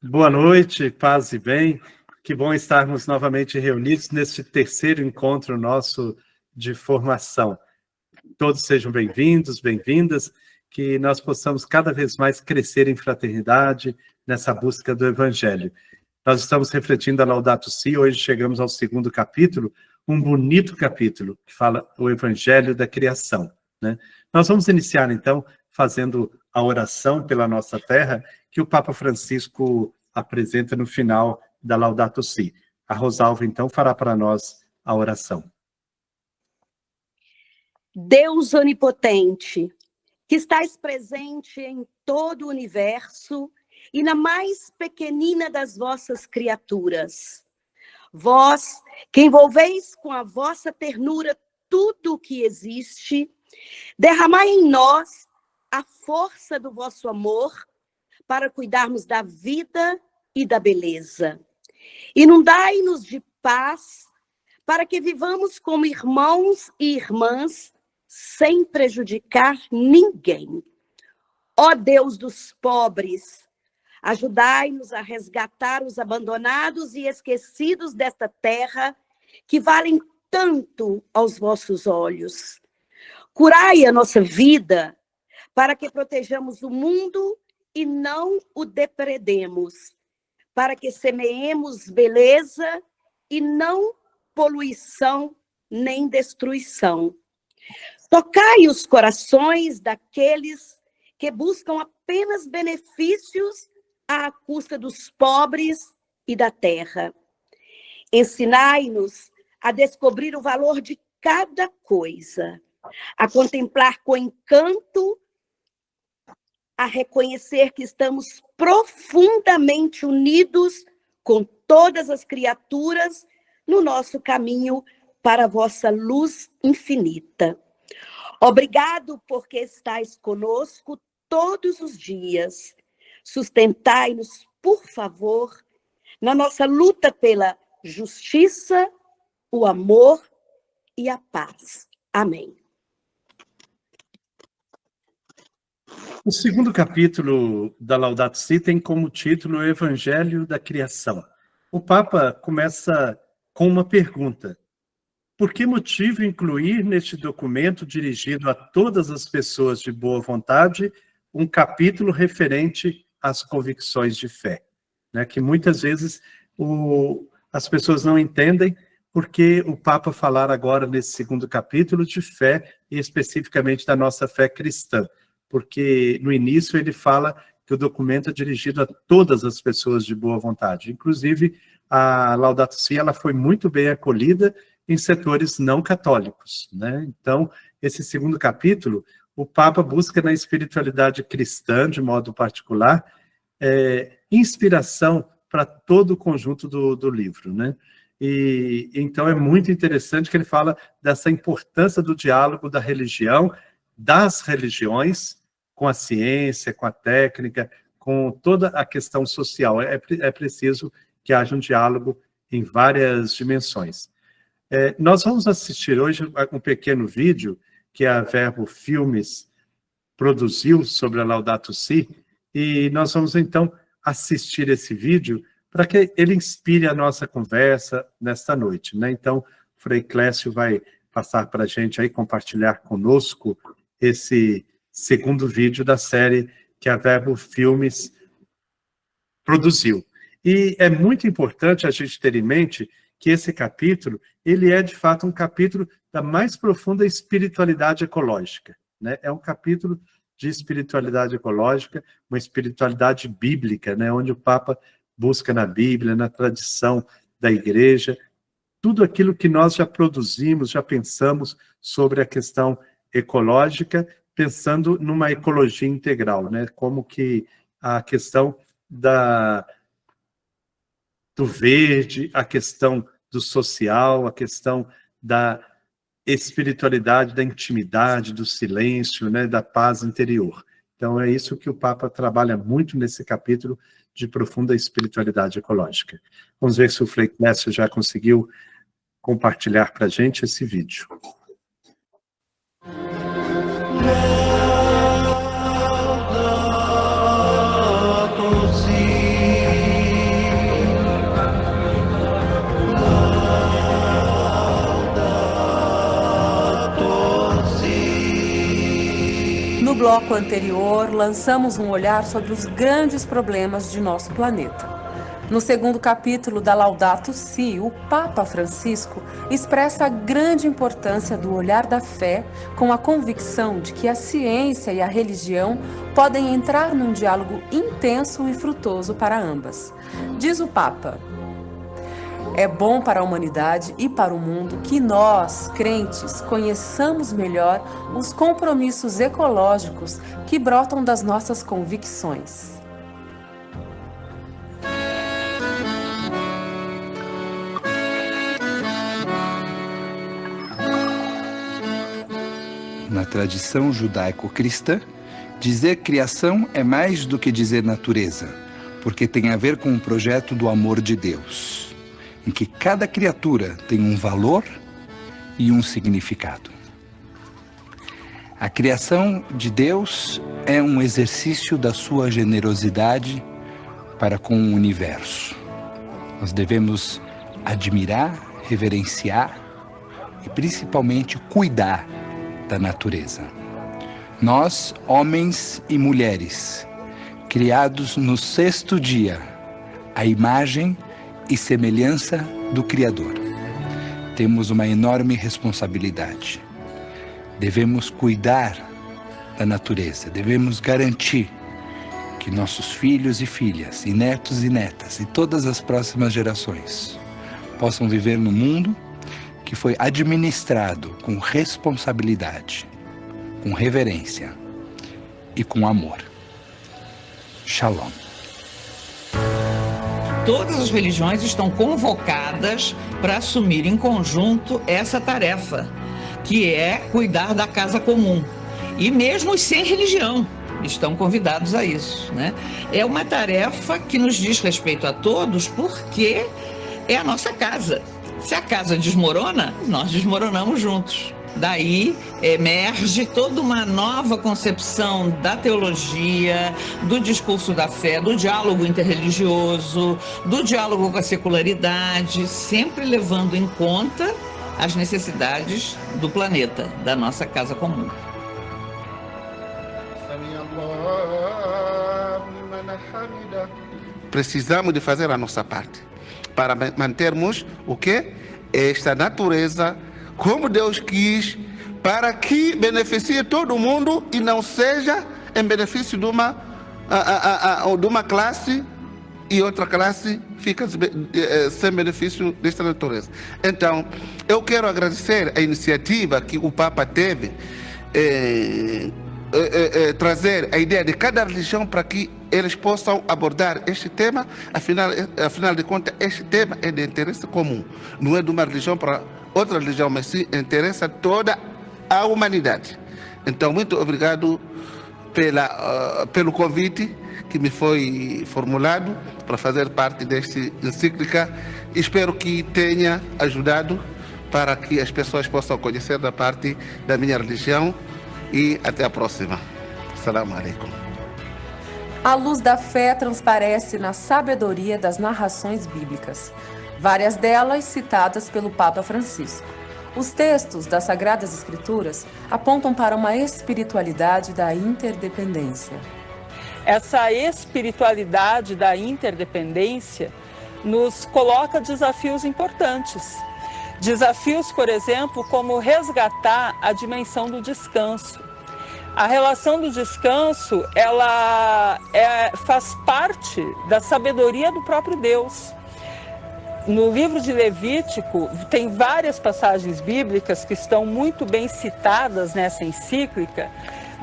Boa noite, paz e bem. Que bom estarmos novamente reunidos neste terceiro encontro nosso de formação. Todos sejam bem-vindos, bem-vindas, que nós possamos cada vez mais crescer em fraternidade nessa busca do Evangelho. Nós estamos refletindo a Laudato Si, hoje chegamos ao segundo capítulo, um bonito capítulo que fala o Evangelho da Criação, né? Nós vamos iniciar, então, fazendo a oração pela nossa terra, que o Papa Francisco apresenta no final da Laudato Si. A Rosalva, então, fará para nós a oração. Deus onipotente, que estás presente em todo o universo e na mais pequenina das vossas criaturas. Vós, que envolveis com a vossa ternura tudo o que existe, derramai em nós a força do vosso amor para cuidarmos da vida e da beleza. Inundai-nos de paz para que vivamos como irmãos e irmãs sem prejudicar ninguém. Ó Deus dos pobres, ajudai-nos a resgatar os abandonados e esquecidos desta terra que valem tanto aos vossos olhos. Curai a nossa vida para que protejamos o mundo e não o depredemos, para que semeemos beleza e não poluição nem destruição. Tocai os corações daqueles que buscam apenas benefícios à custa dos pobres e da terra. Ensinai-nos a descobrir o valor de cada coisa, a contemplar com encanto, a reconhecer que estamos profundamente unidos com todas as criaturas no nosso caminho para a vossa luz infinita. Obrigado porque estais conosco todos os dias. Sustentai-nos, por favor, na nossa luta pela justiça, o amor e a paz. Amém. O segundo capítulo da Laudato Si tem como título o Evangelho da Criação. O Papa começa com uma pergunta. Por que motivo incluir neste documento dirigido a todas as pessoas de boa vontade um capítulo referente às convicções de fé? Né? Que muitas vezes as pessoas não entendem porque o Papa falar agora nesse segundo capítulo de fé e especificamente da nossa fé cristã. Porque no início ele fala que o documento é dirigido a todas as pessoas de boa vontade. Inclusive, a Laudato Si ela foi muito bem acolhida em setores não católicos, né? Então, esse segundo capítulo, o Papa busca na espiritualidade cristã, de modo particular, inspiração para todo o conjunto do livro, né? E então é muito interessante que ele fala dessa importância do diálogo da religião, das religiões, com a ciência, com a técnica, com toda a questão social. É preciso que haja um diálogo em várias dimensões. Nós vamos assistir hoje um pequeno vídeo que a Verbo Filmes produziu sobre a Laudato Si, e nós vamos, então, assistir esse vídeo para que ele inspire a nossa conversa nesta noite, né? Então, o Frei Clécio vai passar para a gente aí, compartilhar conosco esse segundo vídeo da série que a Verbo Filmes produziu. E é muito importante a gente ter em mente que esse capítulo, ele é de fato um capítulo da mais profunda espiritualidade ecológica, né? É um capítulo de espiritualidade ecológica, uma espiritualidade bíblica, né? Onde o Papa busca na Bíblia, na tradição da Igreja, tudo aquilo que nós já produzimos, já pensamos sobre a questão ecológica, pensando numa ecologia integral, né? Como que a questão do verde, a questão do social, a questão da espiritualidade, da intimidade, do silêncio, né? Da paz interior. Então é isso que o Papa trabalha muito nesse capítulo de profunda espiritualidade ecológica. Vamos ver se o Frei Clécio já conseguiu compartilhar para a gente esse vídeo. No bloco anterior, lançamos um olhar sobre os grandes problemas de nosso planeta. No segundo capítulo da Laudato Si, o Papa Francisco expressa a grande importância do olhar da fé, com a convicção de que a ciência e a religião podem entrar num diálogo intenso e frutoso para ambas. Diz o Papa: é bom para a humanidade e para o mundo que nós, crentes, conheçamos melhor os compromissos ecológicos que brotam das nossas convicções. Na tradição judaico-cristã, dizer criação é mais do que dizer natureza, porque tem a ver com o projeto do amor de Deus, em que cada criatura tem um valor e um significado. A criação de Deus é um exercício da sua generosidade para com o universo. Nós devemos admirar, reverenciar e principalmente cuidar da natureza. Nós, homens e mulheres, criados no sexto dia, à imagem e semelhança do Criador, temos uma enorme responsabilidade. Devemos cuidar da natureza, devemos garantir que nossos filhos e filhas, e netos e netas, e todas as próximas gerações possam viver no mundo que foi administrado com responsabilidade, com reverência e com amor. Shalom. Todas as religiões estão convocadas para assumir em conjunto essa tarefa, que é cuidar da casa comum. E mesmo os sem religião estão convidados a isso, né? É uma tarefa que nos diz respeito a todos, porque é a nossa casa. Se a casa desmorona, nós desmoronamos juntos. Daí emerge toda uma nova concepção da teologia, do discurso da fé, do diálogo interreligioso, do diálogo com a secularidade, sempre levando em conta as necessidades do planeta, da nossa casa comum. Precisamos de fazer a nossa parte para mantermos o quê? Esta natureza como Deus quis, para que beneficie todo mundo e não seja em benefício de uma classe e outra classe fica sem benefício desta natureza. Então, eu quero agradecer a iniciativa que o Papa teve, trazer a ideia de cada religião para que eles possam abordar este tema. Afinal de contas, este tema é de interesse comum, não é de uma religião para outra religião, mas sim interessa toda a humanidade. Então, muito obrigado pelo convite que me foi formulado para fazer parte desta encíclica. Espero que tenha ajudado para que as pessoas possam conhecer da parte da minha religião, e até a próxima. Assalamu alaikum. A luz da fé transparece na sabedoria das narrações bíblicas, várias delas citadas pelo Papa Francisco. Os textos das Sagradas Escrituras apontam para uma espiritualidade da interdependência. Essa espiritualidade da interdependência nos coloca desafios importantes. Desafios, por exemplo, como resgatar a dimensão do descanso. A relação do descanso, ela faz parte da sabedoria do próprio Deus. No livro de Levítico, tem várias passagens bíblicas que estão muito bem citadas nessa encíclica,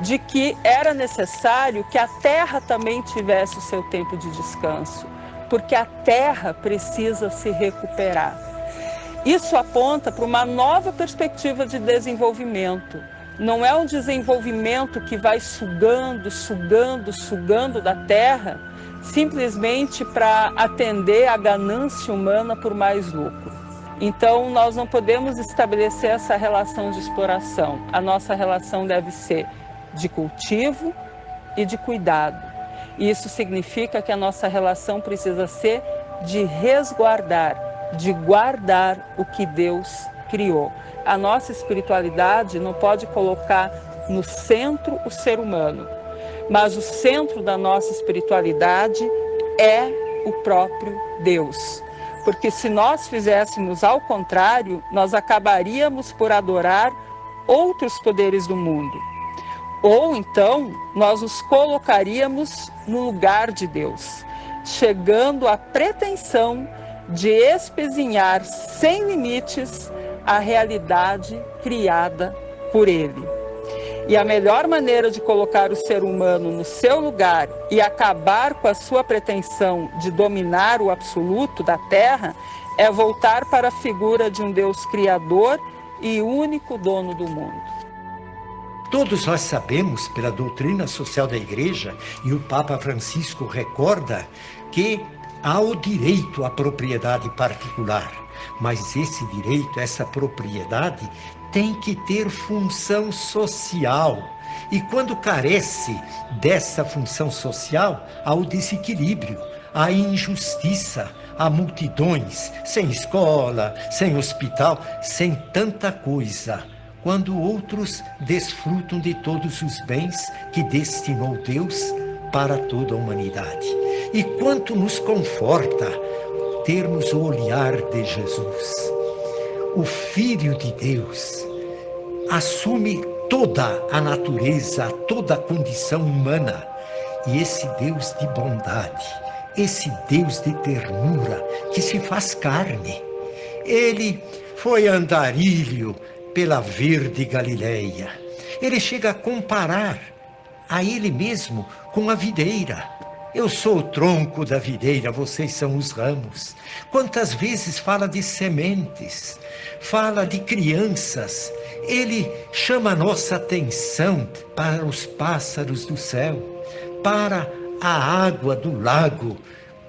de que era necessário que a terra também tivesse o seu tempo de descanso, porque a terra precisa se recuperar. Isso aponta para uma nova perspectiva de desenvolvimento. Não é um desenvolvimento que vai sugando da terra, simplesmente para atender à ganância humana por mais lucro. Então, nós não podemos estabelecer essa relação de exploração. A nossa relação deve ser de cultivo e de cuidado. E isso significa que a nossa relação precisa ser de resguardar, de guardar o que Deus criou. A nossa espiritualidade não pode colocar no centro o ser humano, mas o centro da nossa espiritualidade é o próprio Deus. Porque se nós fizéssemos ao contrário, nós acabaríamos por adorar outros poderes do mundo. Ou então, nós os colocaríamos no lugar de Deus, chegando à pretensão de espezinhar sem limites a realidade criada por Ele. E a melhor maneira de colocar o ser humano no seu lugar e acabar com a sua pretensão de dominar o absoluto da Terra é voltar para a figura de um Deus criador e único dono do mundo. Todos nós sabemos, pela doutrina social da Igreja, e o Papa Francisco recorda, que há o direito à propriedade particular. Mas esse direito, essa propriedade, tem que ter função social. E quando carece dessa função social, há o desequilíbrio, há injustiça, há multidões sem escola, sem hospital, sem tanta coisa, quando outros desfrutam de todos os bens que destinou Deus para toda a humanidade. E quanto nos conforta termos o olhar de Jesus. O Filho de Deus assume toda a natureza, toda a condição humana. E esse Deus de bondade, esse Deus de ternura que se faz carne. Ele foi andarilho pela verde Galileia. Ele chega a comparar a ele mesmo com a videira. Eu sou o tronco da videira, vocês são os ramos. Quantas vezes fala de sementes, fala de crianças. Ele chama a nossa atenção para os pássaros do céu, para a água do lago.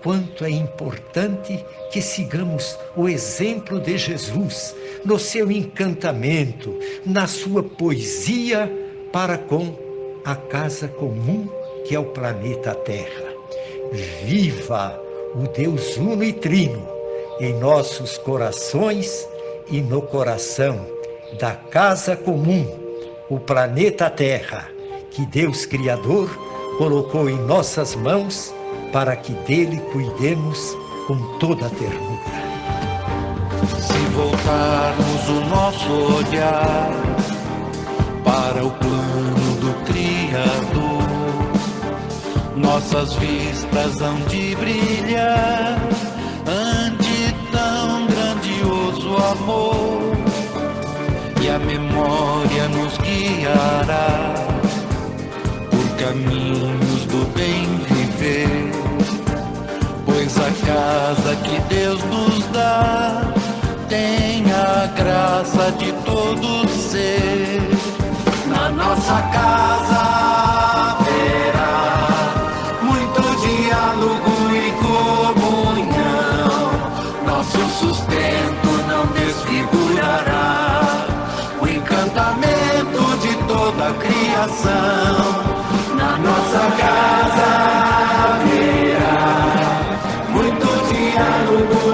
Quanto é importante que sigamos o exemplo de Jesus no seu encantamento, na sua poesia para com a casa comum que é o planeta Terra. Viva o Deus uno e trino em nossos corações e no coração da casa comum, o planeta Terra, que Deus Criador colocou em nossas mãos para que dele cuidemos com toda a ternura. Se voltarmos o nosso olhar para o plano do Criador, nossas vistas hão de brilhar ante tão grandioso amor, e a memória nos guiará por caminhos do bem viver, pois a casa que Deus nos dá tem a graça de todo ser. Na nossa casa haverá muito diálogo e comunhão, nosso sustento não desfigurará o encantamento de toda a criação. Na nossa casa haverá muito diálogo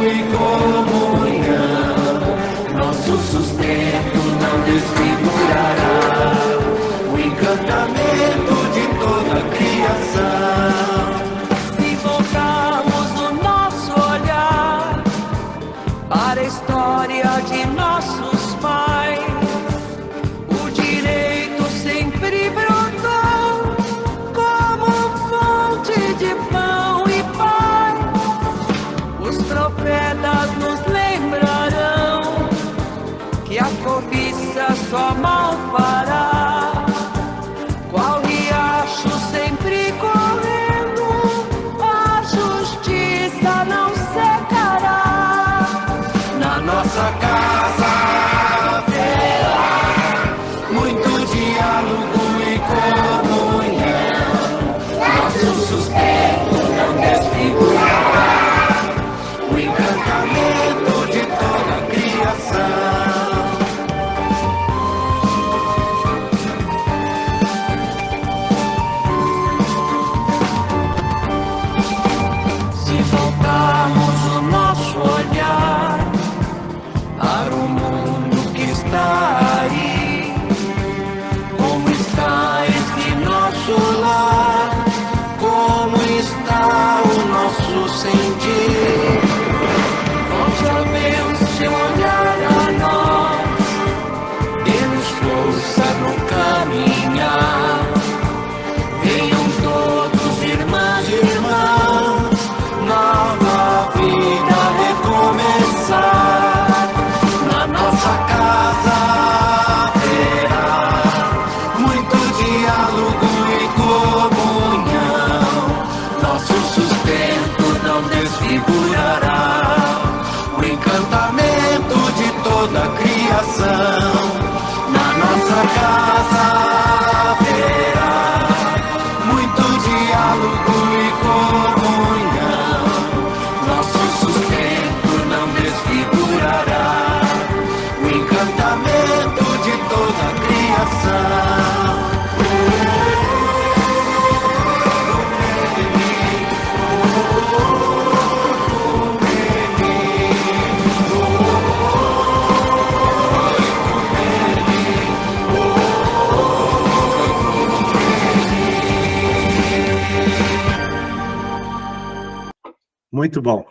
Muito bom.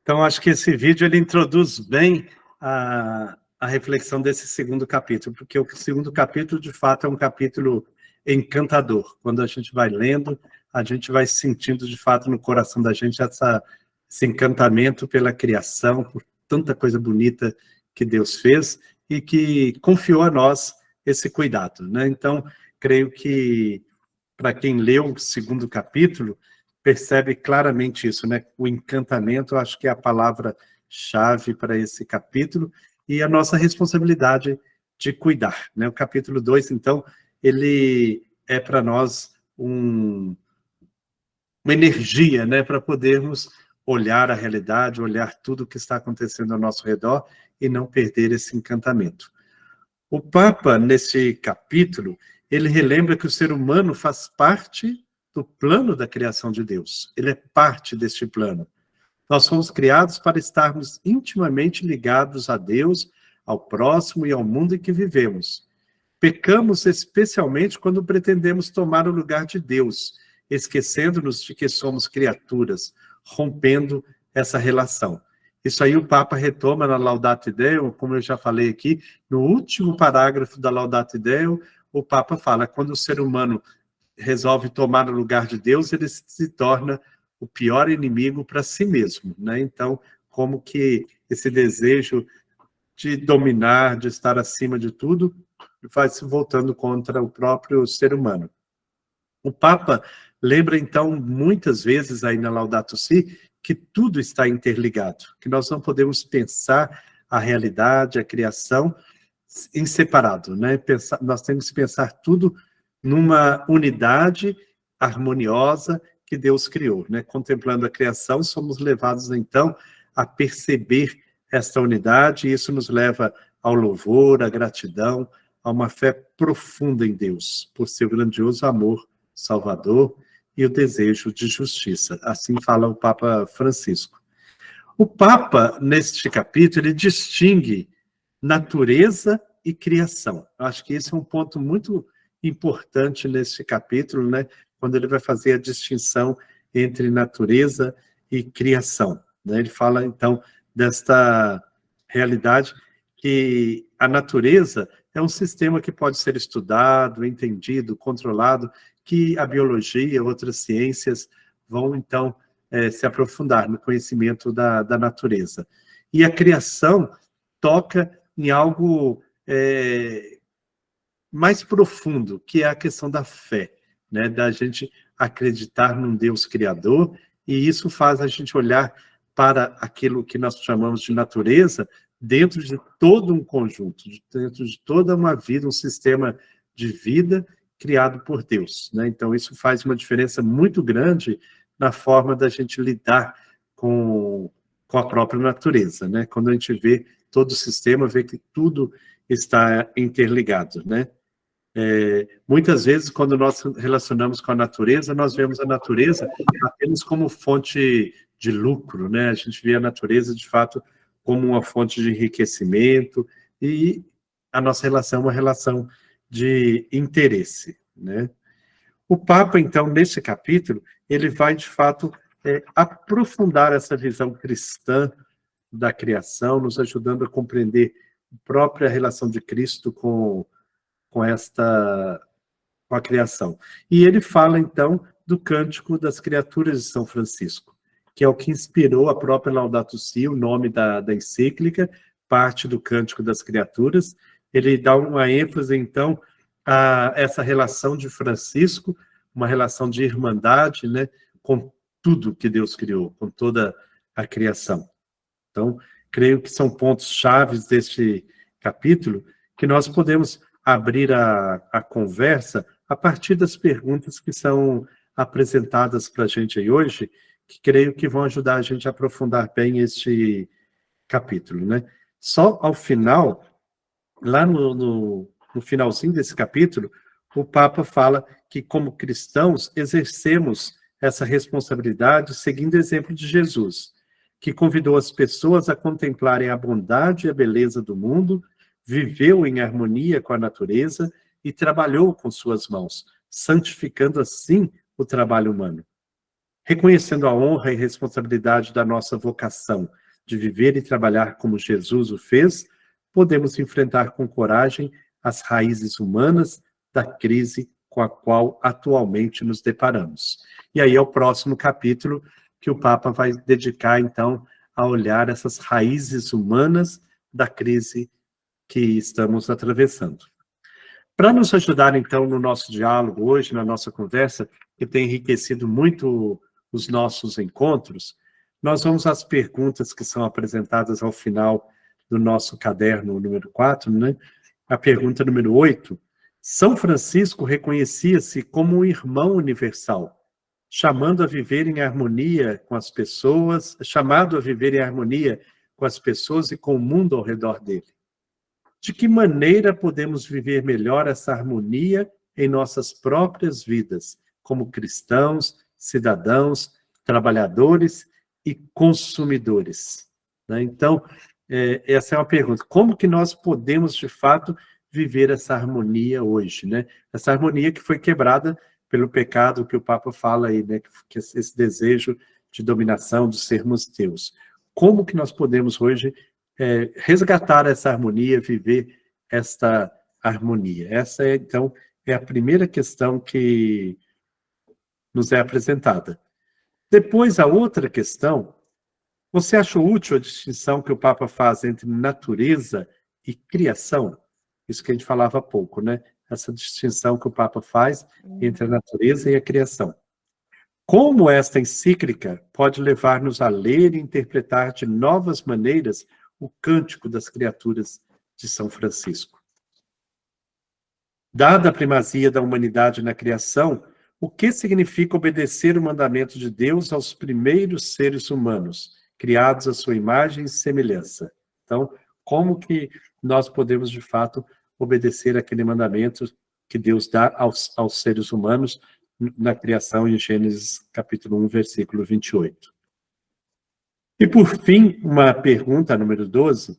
Então, acho que esse vídeo ele introduz bem a reflexão desse segundo capítulo, porque o segundo capítulo, de fato, é um capítulo encantador. Quando a gente vai lendo, a gente vai sentindo, de fato, no coração da gente esse encantamento pela criação, por tanta coisa bonita que Deus fez e que confiou a nós esse cuidado, né? Então, creio que, para quem leu o segundo capítulo, percebe claramente isso, né? O encantamento, eu acho que é a palavra-chave para esse capítulo, e a nossa responsabilidade de cuidar, né? O capítulo 2, então, ele é para nós uma energia, né? Para podermos olhar a realidade, olhar tudo o que está acontecendo ao nosso redor e não perder esse encantamento. O Papa, nesse capítulo, ele relembra que o ser humano faz parte do plano da criação de Deus. Ele é parte deste plano. Nós fomos criados para estarmos intimamente ligados a Deus, ao próximo e ao mundo em que vivemos. Pecamos especialmente quando pretendemos tomar o lugar de Deus, esquecendo-nos de que somos criaturas, rompendo essa relação. Isso aí o Papa retoma na Laudato Deum, como eu já falei aqui, no último parágrafo da Laudato Deum, o Papa fala, quando o ser humano resolve tomar o lugar de Deus, ele se torna o pior inimigo para si mesmo, né? Então, como que esse desejo de dominar, de estar acima de tudo, vai se voltando contra o próprio ser humano. O Papa lembra, então, muitas vezes aí na Laudato Si, que tudo está interligado, que nós não podemos pensar a realidade, a criação, em separado, né? Nós temos que pensar tudo numa unidade harmoniosa que Deus criou, né? Contemplando a criação, somos levados, então, a perceber esta unidade, e isso nos leva ao louvor, à gratidão, a uma fé profunda em Deus, por seu grandioso amor salvador e o desejo de justiça. Assim fala o Papa Francisco. O Papa, neste capítulo, ele distingue natureza e criação. Acho que esse é um ponto muito importante nesse capítulo, né? Quando ele vai fazer a distinção entre natureza e criação, né? Ele fala, então, desta realidade que a natureza é um sistema que pode ser estudado, entendido, controlado, que a biologia e outras ciências vão, então, se aprofundar no conhecimento da natureza. E a criação toca em algo mais profundo, que é a questão da fé, né? Da gente acreditar num Deus criador, e isso faz a gente olhar para aquilo que nós chamamos de natureza dentro de todo um conjunto, dentro de toda uma vida, um sistema de vida criado por Deus, né? Então, isso faz uma diferença muito grande na forma da gente lidar com a própria natureza, né? Quando a gente vê todo o sistema, vê que tudo está interligado, né? Muitas vezes, quando nós relacionamos com a natureza, nós vemos a natureza apenas como fonte de lucro, né? A gente vê a natureza, de fato, como uma fonte de enriquecimento, e a nossa relação é uma relação de interesse, né? O Papa, então, nesse capítulo, ele vai, de fato, aprofundar essa visão cristã da criação, nos ajudando a compreender a própria relação de Cristo com a criação. E ele fala, então, do Cântico das Criaturas de São Francisco, que é o que inspirou a própria Laudato Si, o nome da encíclica, parte do Cântico das Criaturas. Ele dá uma ênfase, então, a essa relação de Francisco, uma relação de irmandade, né, com tudo que Deus criou, com toda a criação. Então, creio que são pontos chaves deste capítulo, que nós podemos abrir a conversa a partir das perguntas que são apresentadas para a gente aí hoje, que creio que vão ajudar a gente a aprofundar bem este capítulo, né? Só ao final, lá no finalzinho desse capítulo, o Papa fala que, como cristãos, exercemos essa responsabilidade seguindo o exemplo de Jesus, que convidou as pessoas a contemplarem a bondade e a beleza do mundo, viveu em harmonia com a natureza e trabalhou com suas mãos, santificando assim o trabalho humano. Reconhecendo a honra e responsabilidade da nossa vocação de viver e trabalhar como Jesus o fez, podemos enfrentar com coragem as raízes humanas da crise com a qual atualmente nos deparamos. E aí é o próximo capítulo que o Papa vai dedicar, então, a olhar essas raízes humanas da crise que estamos atravessando. Para nos ajudar, então, no nosso diálogo hoje, na nossa conversa, que tem enriquecido muito os nossos encontros, nós vamos às perguntas que são apresentadas ao final do nosso caderno número 4, né? A pergunta número 8. São Francisco reconhecia-se como um irmão universal, chamado a viver em harmonia com as pessoas e com o mundo ao redor dele. De que maneira podemos viver melhor essa harmonia em nossas próprias vidas, como cristãos, cidadãos, trabalhadores e consumidores? Né? Então, essa é uma pergunta. Como que nós podemos, de fato, viver essa harmonia hoje? Né? Essa harmonia que foi quebrada pelo pecado que o Papa fala aí, né? Que esse desejo de dominação, de sermos Deus. Como que nós podemos hoje resgatar essa harmonia, viver esta harmonia? Essa, então, é a primeira questão que nos é apresentada. Depois, a outra questão: você acha útil a distinção que o Papa faz entre natureza e criação? Isso que a gente falava há pouco, né? Essa distinção que o Papa faz entre a natureza e a criação. Como esta encíclica pode levar-nos a ler e interpretar de novas maneiras o Cântico das Criaturas de São Francisco? Dada a primazia da humanidade na criação, o que significa obedecer o mandamento de Deus aos primeiros seres humanos, criados à sua imagem e semelhança? Então, como que nós podemos, de fato, obedecer aquele mandamento que Deus dá aos seres humanos na criação, em Gênesis capítulo 1, versículo 28. E, por fim, uma pergunta, número 12.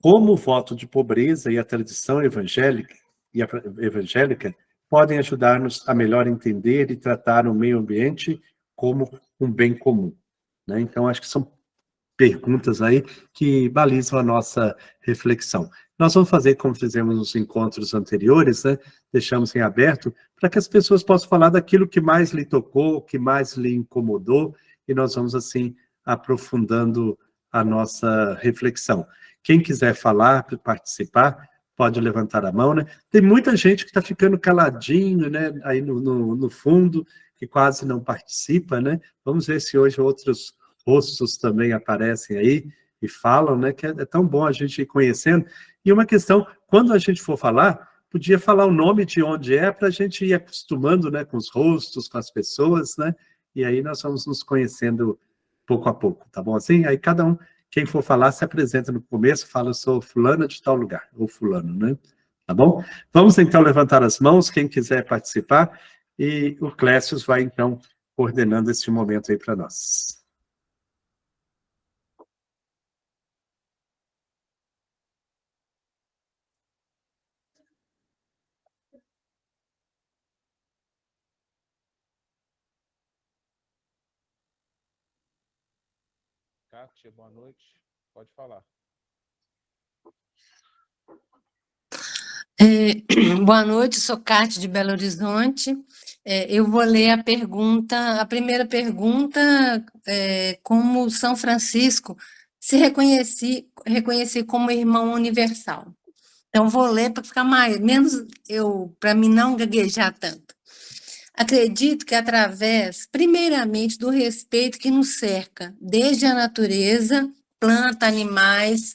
Como o voto de pobreza e a tradição evangélica podem ajudar-nos a melhor entender e tratar o meio ambiente como um bem comum? Né? Então, acho que são perguntas aí que balizam a nossa reflexão. Nós vamos fazer como fizemos nos encontros anteriores, né? Deixamos em aberto, para que as pessoas possam falar daquilo que mais lhe tocou, que mais lhe incomodou, e nós vamos, assim, aprofundando a nossa reflexão. Quem quiser falar, participar, pode levantar a mão, né? Tem muita gente que está ficando caladinho, né? Aí no fundo, que quase não participa, né? Vamos ver se hoje outros rostos também aparecem aí e falam, né? Que é tão bom a gente ir conhecendo. E uma questão, quando a gente for falar, podia falar o nome de onde é, para a gente ir acostumando, né? Com os rostos, com as pessoas, né? E aí nós vamos nos conhecendo pouco a pouco, tá bom assim? Aí cada um, quem for falar, se apresenta no começo, fala, eu sou fulana de tal lugar, ou fulano, né? Tá bom? Vamos então levantar as mãos, quem quiser participar, e o Clécio vai então coordenando esse momento aí para nós. Kátia, boa noite. Pode falar. Boa noite, sou Kátia de Belo Horizonte. Eu vou ler a primeira pergunta, como São Francisco se reconhecer como irmão universal. Então, vou ler para ficar para mim não gaguejar tanto. Acredito que através, primeiramente, do respeito que nos cerca, desde a natureza, planta, animais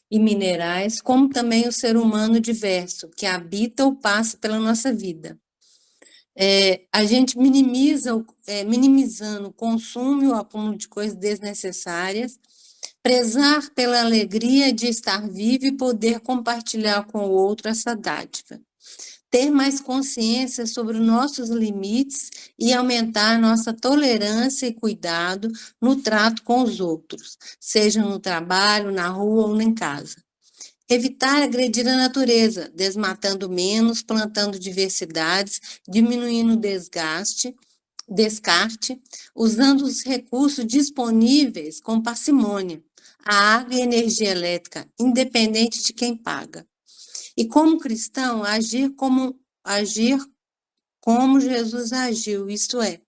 e minerais, como também o ser humano diverso, que habita ou passa pela nossa vida. A gente minimizando o consumo e o acúmulo de coisas desnecessárias, prezar pela alegria de estar vivo e poder compartilhar com o outro essa dádiva. Ter mais consciência sobre os nossos limites e aumentar nossa tolerância e cuidado no trato com os outros, seja no trabalho, na rua ou em casa. Evitar agredir a natureza, desmatando menos, plantando diversidades, diminuindo o desgaste, Descarte, usando os recursos disponíveis com parcimônia, a água e a energia elétrica, independente de quem paga. E como cristão, agir como Jesus agiu, isto é,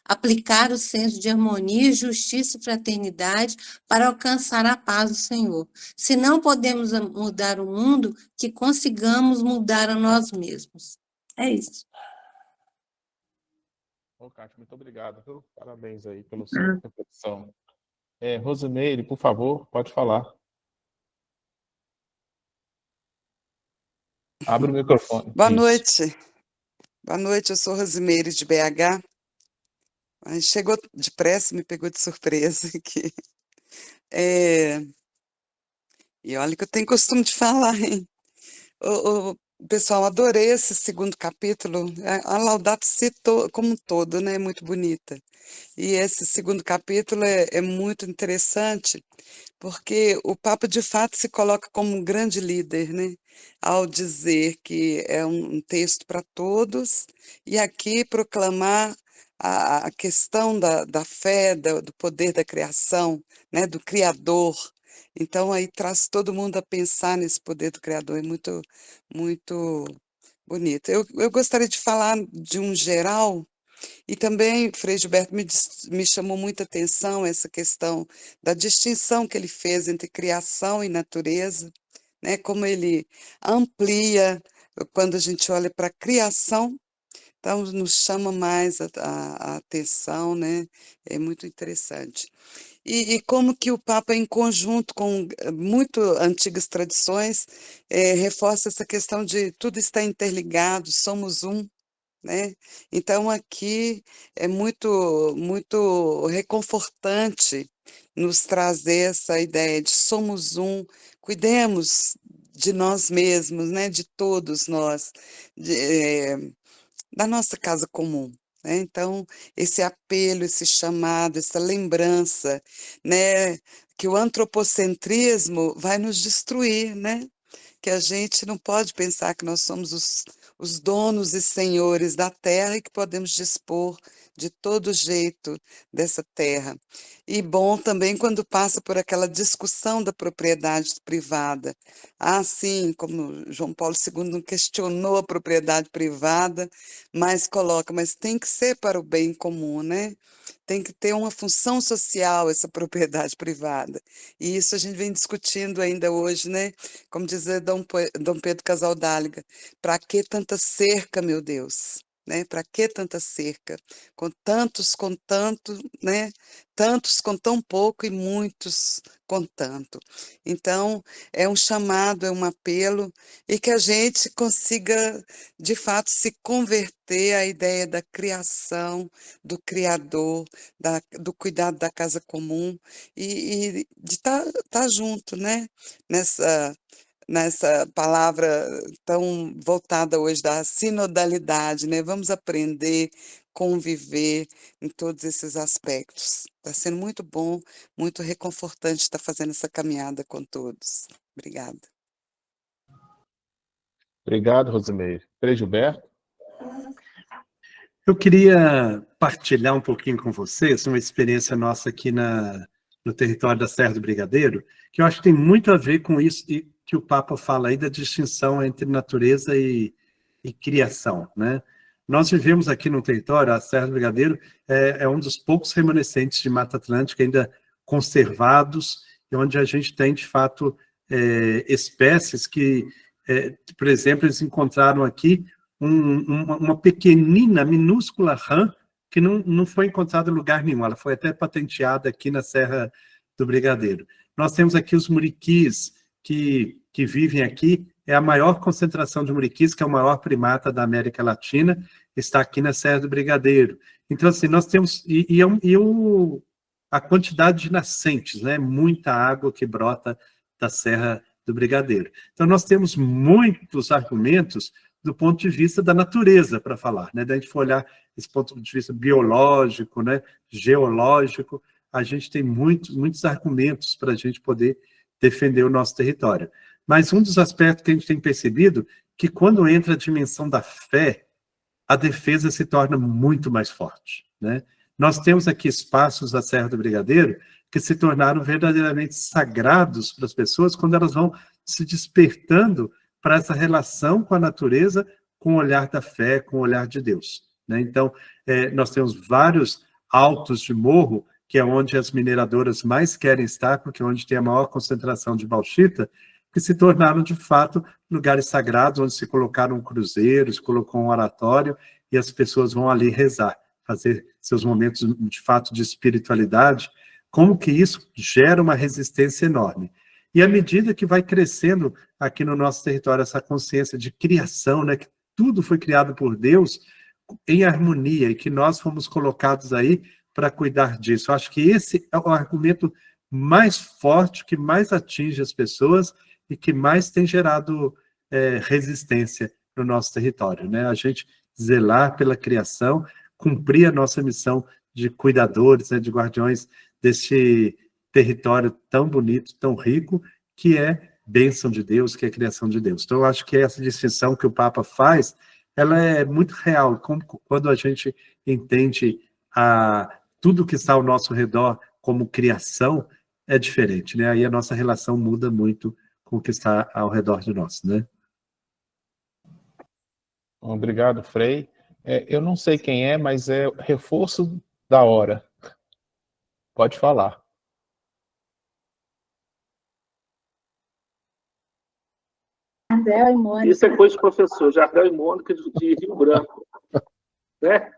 aplicar o senso de harmonia, justiça e fraternidade para alcançar a paz do Senhor. Se não podemos mudar o mundo, que consigamos mudar a nós mesmos. É isso. Ô, Cátia, muito obrigado, viu? Parabéns aí pela sua reflexão. Rosimeire, por favor, pode falar. Abre o microfone. Boa Isso. noite. Boa noite, eu sou Rosimeire de BH. Chegou depressa, me pegou de surpresa aqui. E olha que eu tenho costume de falar, hein? Pessoal, adorei esse segundo capítulo. A Laudato Si como um todo, né? É muito bonita. E esse segundo capítulo é muito interessante, porque o Papa, de fato, se coloca como um grande líder, né? Ao dizer que é um texto para todos, e aqui proclamar a questão da fé, do poder da criação, né? Do Criador. Então, aí traz todo mundo a pensar nesse poder do Criador, é muito, muito bonito. Eu gostaria de falar de um geral, e também, Frei Gilberto, me chamou muita atenção essa questão da distinção que ele fez entre criação e natureza, né? Como ele amplia, quando a gente olha para a criação, então nos chama mais a atenção, né? É muito interessante. E como que o Papa, em conjunto com muito antigas tradições, reforça essa questão de tudo está interligado, somos um, né? Então, aqui é muito, muito reconfortante nos trazer essa ideia de somos um, cuidemos de nós mesmos, né? De todos nós, da nossa casa comum. Né? Então, esse apelo, esse chamado, essa lembrança, né? Que o antropocentrismo vai nos destruir, né? Que a gente não pode pensar que nós somos os donos e senhores da terra e que podemos dispor de todo jeito dessa terra. E bom também quando passa por aquela discussão da propriedade privada. Sim, como João Paulo II não questionou a propriedade privada, mas coloca, mas tem que ser para o bem comum, né? Tem que ter uma função social essa propriedade privada. E isso a gente vem discutindo ainda hoje, né? Como dizia Dom Pedro Casaldáliga, para que tanta cerca, meu Deus? Né? Para que tanta cerca? Com tantos, com tanto, né? Tantos com tão pouco e muitos com tanto. Então, é um chamado, é um apelo, e que a gente consiga, de fato, se converter à ideia da criação, do Criador, do cuidado da casa comum, e de estar junto, né? Nessa palavra tão voltada hoje da sinodalidade, né? Vamos aprender, conviver em todos esses aspectos. Está sendo muito bom, muito reconfortante estar fazendo essa caminhada com todos. Obrigada. Obrigado, Rosimeire. Frei Gilberto? Eu queria partilhar um pouquinho com vocês uma experiência nossa aqui no território da Serra do Brigadeiro, que eu acho que tem muito a ver com isso que o Papa fala aí da distinção entre natureza e criação, né? Nós vivemos aqui no território, a Serra do Brigadeiro é um dos poucos remanescentes de Mata Atlântica ainda conservados, e onde a gente tem, de fato, espécies que, por exemplo, eles encontraram aqui uma pequenina, minúscula rã, que não foi encontrada em lugar nenhum, ela foi até patenteada aqui na Serra do Brigadeiro. Nós temos aqui os muriquis, que vivem aqui, é a maior concentração de muriquis, que é o maior primata da América Latina, está aqui na Serra do Brigadeiro. Então, assim, nós temos... a quantidade de nascentes, né? Muita água que brota da Serra do Brigadeiro. Então, nós temos muitos argumentos do ponto de vista da natureza para falar, né? Da gente for olhar esse ponto de vista biológico, né? Geológico, a gente tem muitos argumentos para a gente poder defender o nosso território. Mas um dos aspectos que a gente tem percebido, que quando entra a dimensão da fé, a defesa se torna muito mais forte, né? Nós temos aqui espaços da Serra do Brigadeiro que se tornaram verdadeiramente sagrados para as pessoas quando elas vão se despertando para essa relação com a natureza, com o olhar da fé, com o olhar de Deus, né? Então, nós temos vários altos de morro, que é onde as mineradoras mais querem estar, porque é onde tem a maior concentração de bauxita, que se tornaram, de fato, lugares sagrados, onde se colocaram cruzeiros, colocou um oratório, e as pessoas vão ali rezar, fazer seus momentos, de fato, de espiritualidade. Como que isso gera uma resistência enorme. E à medida que vai crescendo aqui no nosso território essa consciência de criação, né, que tudo foi criado por Deus em harmonia, e que nós fomos colocados aí para cuidar disso. Eu acho que esse é o argumento mais forte, que mais atinge as pessoas e que mais tem gerado resistência no nosso território, né? A gente zelar pela criação, cumprir a nossa missão de cuidadores, né, de guardiões desse território tão bonito, tão rico, que é bênção de Deus, que é criação de Deus. Então, eu acho que essa distinção que o Papa faz, ela é muito real, quando a gente entende tudo que está ao nosso redor como criação, é diferente, né? Aí a nossa relação muda muito com o que está ao redor de nós, né? Obrigado, Frei. Eu não sei quem é, mas é reforço da hora. Pode falar. Jardel e Mônica. Isso é coisa do professor Jardel e Mônica de Rio Branco, né?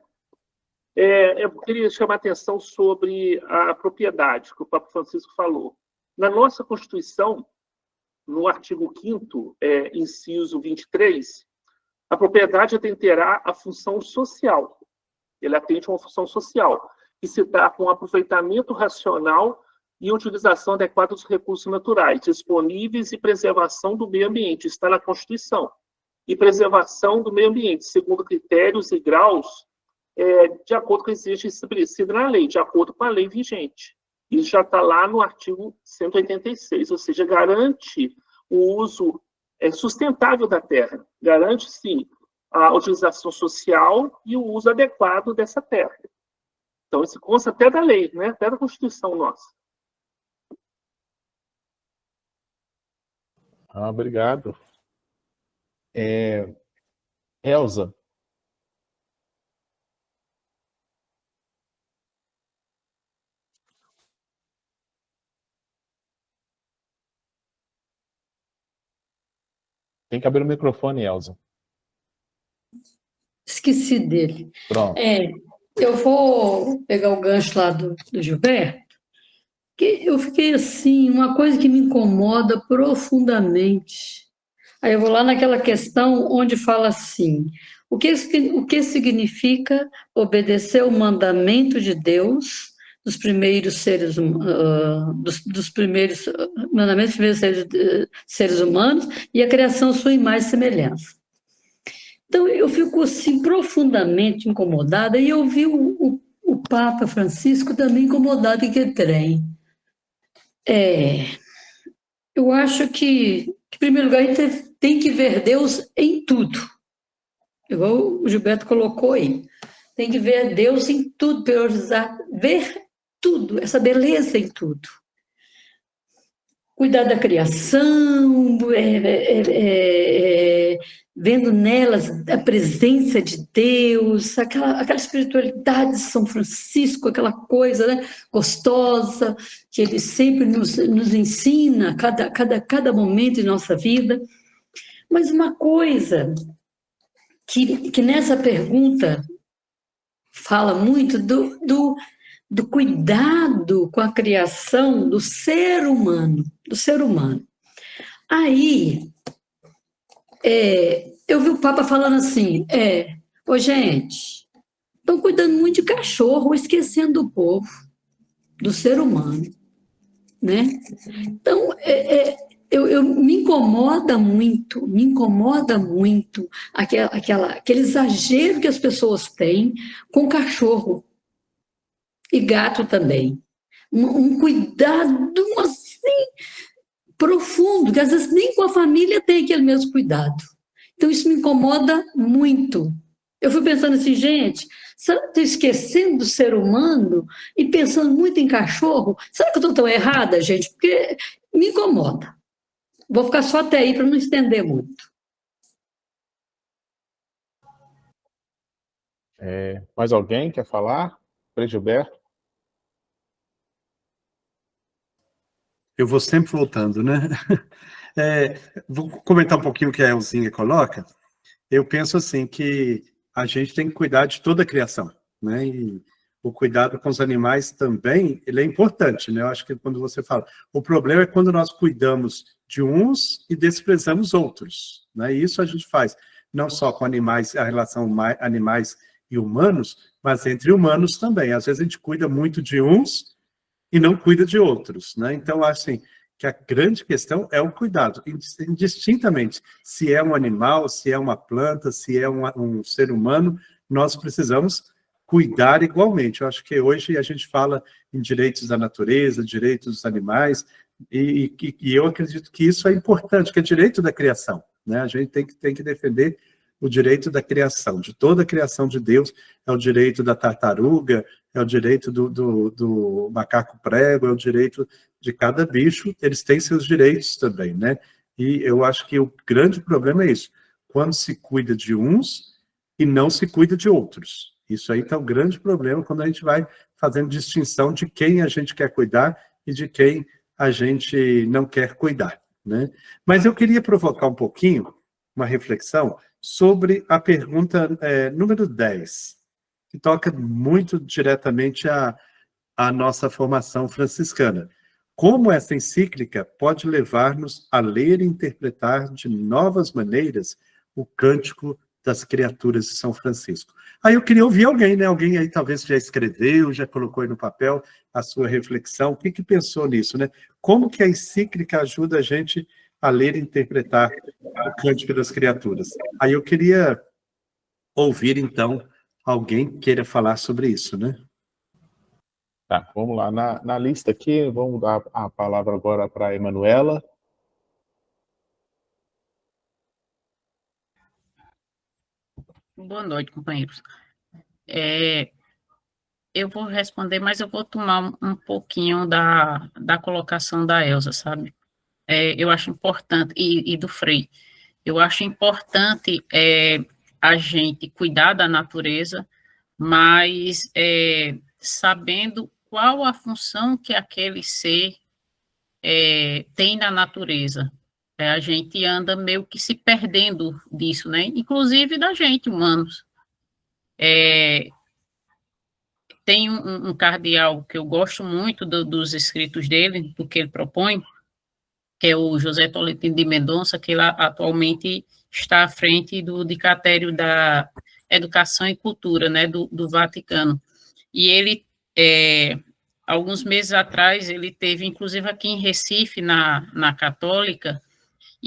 Eu queria chamar a atenção sobre a propriedade, que o Papa Francisco falou. Na nossa Constituição, no artigo 5º, inciso 23, a propriedade atenderá à função social. Ele atende a uma função social, que se dá com aproveitamento racional e utilização adequada dos recursos naturais disponíveis e preservação do meio ambiente. Está na Constituição. E preservação do meio ambiente, segundo critérios e graus, de acordo com o que existe estabelecido na lei, de acordo com a lei vigente. Isso já está lá no artigo 186, ou seja, garante o uso sustentável da terra, garante, sim, a utilização social e o uso adequado dessa terra. Então, isso consta até da lei, né? Até da Constituição nossa. Obrigado. Elza. Tem que abrir o microfone, Elza. Esqueci dele. Pronto. Eu vou pegar o gancho lá do Gilberto, que eu fiquei assim, uma coisa que me incomoda profundamente. Aí eu vou lá naquela questão onde fala assim, o que significa obedecer o mandamento de Deus dos primeiros seres dos primeiros mandamentos dos primeiros seres humanos e a criação sua imagem e semelhança. Então, eu fico assim profundamente incomodada, e eu vi o Papa Francisco também incomodado em que trem. Eu acho que, em primeiro lugar, a gente tem que ver Deus em tudo, igual o Gilberto colocou aí. Tem que ver Deus em tudo, priorizar, ver tudo, essa beleza em tudo. Cuidar da criação, vendo nelas a presença de Deus, aquela espiritualidade de São Francisco, aquela coisa, né, gostosa, que ele sempre nos ensina cada momento de nossa vida. Mas uma coisa que nessa pergunta fala muito do cuidado com a criação do ser humano, Aí, eu vi o Papa falando assim, gente, estão cuidando muito de cachorro, esquecendo do povo, do ser humano, né? Então, me incomoda muito aquele exagero que as pessoas têm com cachorro e gato também. Um cuidado assim profundo, que às vezes nem com a família tem aquele mesmo cuidado. Então, isso me incomoda muito. Eu fui pensando assim, gente, Será que estou esquecendo do ser humano e pensando muito em cachorro? Será que eu estou tão errada, gente? Porque me incomoda. Vou ficar só até aí para não estender muito. Mais alguém quer falar? Frei Gilberto? Eu vou sempre voltando, né? Vou comentar um pouquinho o que a Elzinha coloca. Eu penso assim, que a gente tem que cuidar de toda a criação, né? E o cuidado com os animais também, ele é importante, né? Eu acho que quando você fala, o problema é quando nós cuidamos de uns e desprezamos outros, né? E isso a gente faz, não só com animais, a relação animais e humanos, mas entre humanos também. Às vezes a gente cuida muito de uns e não cuida de outros, né? Então, assim, que a grande questão é o cuidado, indistintamente, se é um animal, se é uma planta, se é um ser humano, nós precisamos cuidar igualmente. Eu acho que hoje a gente fala em direitos da natureza, direitos dos animais, e eu acredito que isso é importante, que é direito da criação, né? A gente tem que defender o direito da criação, de toda a criação de Deus, é o direito da tartaruga, é o direito do macaco prego, é o direito de cada bicho, eles têm seus direitos também, né? E eu acho que o grande problema é isso, quando se cuida de uns e não se cuida de outros. Isso aí está um grande problema quando a gente vai fazendo distinção de quem a gente quer cuidar e de quem a gente não quer cuidar, né? Mas eu queria provocar um pouquinho uma reflexão sobre a pergunta número 10, que toca muito diretamente à nossa formação franciscana. Como essa encíclica pode levar-nos a ler e interpretar de novas maneiras o Cântico das Criaturas de São Francisco? Aí eu queria ouvir alguém, né? Alguém aí talvez já escreveu, já colocou aí no papel a sua reflexão. O que pensou nisso, né? Como que a encíclica ajuda a gente a ler e interpretar o Cântico das Criaturas? Aí eu queria ouvir, então, alguém queira falar sobre isso, né? Tá, vamos lá. Na lista aqui, vamos dar a palavra agora para a Emanuela. Boa noite, companheiros. Eu vou responder, mas eu vou tomar um pouquinho da colocação da Elza, sabe? Eu acho importante, e do Frei, eu acho importante a gente cuidar da natureza, mas sabendo qual a função que aquele ser tem na natureza. A gente anda meio que se perdendo disso, né? Inclusive da gente, humanos. Tem um cardeal que eu gosto muito dos escritos dele, do que ele propõe, que é o José Tolentino de Mendonça, que ele atualmente está à frente do Dicastério da Educação e Cultura, né, do Vaticano. E ele, alguns meses atrás, ele teve, inclusive aqui em Recife, na Católica,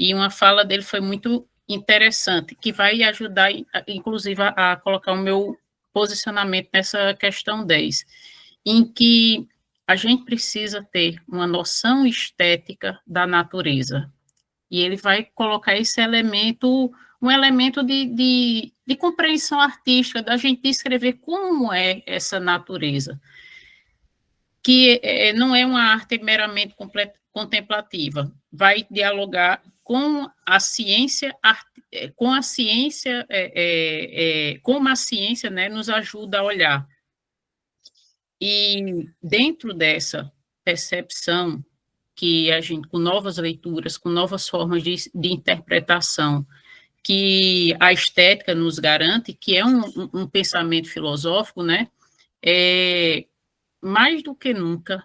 e uma fala dele foi muito interessante, que vai ajudar, inclusive, a colocar o meu posicionamento nessa questão 10, em que a gente precisa ter uma noção estética da natureza. E ele vai colocar esse elemento, um elemento de compreensão artística, da gente descrever como é essa natureza, que não é uma arte meramente contemplativa, vai dialogar com a ciência, como a ciência, né, nos ajuda a olhar. E dentro dessa percepção que a gente, com novas leituras, com novas formas de interpretação, que a estética nos garante, que é um pensamento filosófico, né, mais do que nunca,